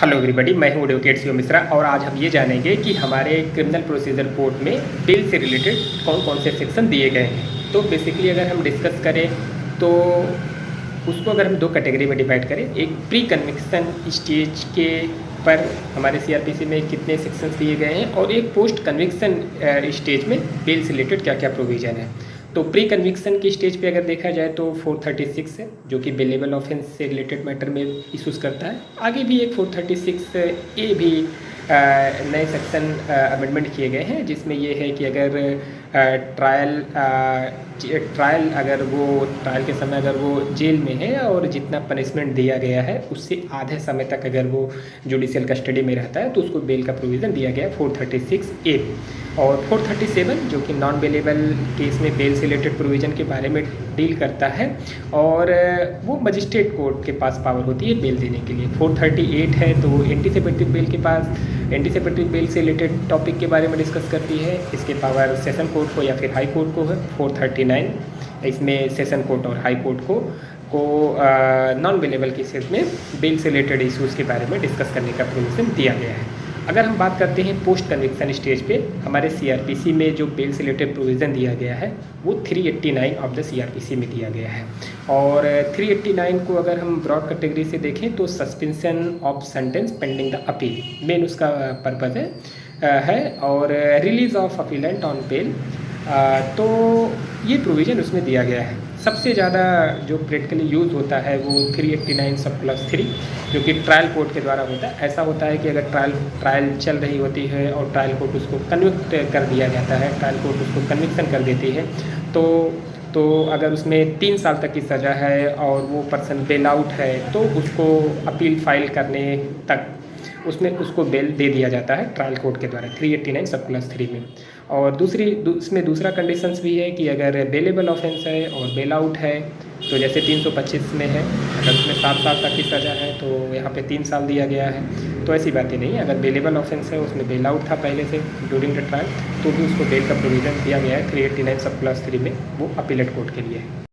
Hello everybody, मैं हूं advocate Shiv Mishra और आज हम ये जानेंगे कि हमारे क्रिमिनल प्रोसीजर कोड में बेल से रिलेटेड कौन कौन से सेक्शन दिए गए हैं। तो बेसिकली अगर हम डिस्कस करें तो उसको अगर हम दो कैटेगरी में डिवाइड करें, एक प्री कन्विक्शन स्टेज के पर हमारे सीआरपीसी में कितने सेक्शंस दिए गए हैं और एक पोस्ट कन्विक्शन स्टेज में बेल से रिलेटेड क्या क्या प्रोविज़न है। तो प्री कन्विक्शन की स्टेज पे अगर देखा जाए तो 436 है जो कि बेलेबल ऑफेंस से रिलेटेड मैटर में इशूज़ करता है। आगे भी एक 436 ए भी नए सेक्शन अमेंडमेंट किए गए हैं जिसमें ये है कि अगर ट्रायल अगर वो ट्रायल के समय अगर वो जेल में है और जितना पनिशमेंट दिया गया है उससे आधे समय तक अगर वो जुडिशियल कस्टडी में रहता है तो उसको बेल का प्रोविज़न दिया गया है 436 ए। और 437 जो कि नॉन बेलेबल केस में बेल से रिलेटेड प्रोविज़न के बारे में डील करता है और वो मजिस्ट्रेट कोर्ट के पास पावर होती है बेल देने के लिए। 438 है तो वो एंटीसिपेटिव बेल के पास एंटीसिपेटिव बेल से रिलेटेड टॉपिक के बारे में डिस्कस करती है। इसके पावर सेशन कोर्ट को या फिर हाई कोर्ट को है। 439 इसमें सेशन कोर्ट और हाई कोर्ट को नॉन बेलेबल केसेस में बेल से रिलेटेड इश्यूज़ के बारे में डिस्कस करने का प्रोविज़न दिया गया है। अगर हम बात करते हैं पोस्ट कन्विक्शन स्टेज पे हमारे सीआरपीसी में जो बेल से रिलेटेड प्रोविज़न दिया गया है वो 389 ऑफ द सीआरपीसी में दिया गया है। और 389 को अगर हम ब्रॉड कैटेगरी से देखें तो suspension of sentence pending the appeal main उसका पर्पज़ है और release of appellant on bail. तो ये प्रोविज़न उसमें दिया गया है। सबसे ज़्यादा जो प्रैक्टिकली यूज़ होता है वो 389 सब प्लस 3 जो कि ट्रायल कोर्ट के द्वारा होता है। ऐसा होता है कि अगर ट्रायल चल रही होती है और ट्रायल कोर्ट उसको कन्विक्ट कर दिया जाता है, ट्रायल कोर्ट उसको कन्विक्शन कर देती है तो अगर उसमें 3 साल तक की सज़ा है और वो पर्सन बेल आउट है तो उसको अपील फाइल करने तक उसमें उसको बेल दे दिया जाता है ट्रायल कोर्ट के द्वारा 389 सब प्लस 3 में। और इसमें दूसरा कंडीशंस भी है कि अगर बेलेबल ऑफेंस है और बेल आउट है तो जैसे 325 में है, अगर उसमें 7 साल तक की सज़ा है तो यहाँ पे 3 साल दिया गया है। तो ऐसी बातें नहीं है, अगर बेलेबल ऑफेंस है उसमें बेल आउट था पहले से ड्यूरिंग द ट्रायल तो भी उसको बेल का प्रोविज़न दिया गया है 389 सब प्लस 3 में, वो अपीलेट कोर्ट के लिए है।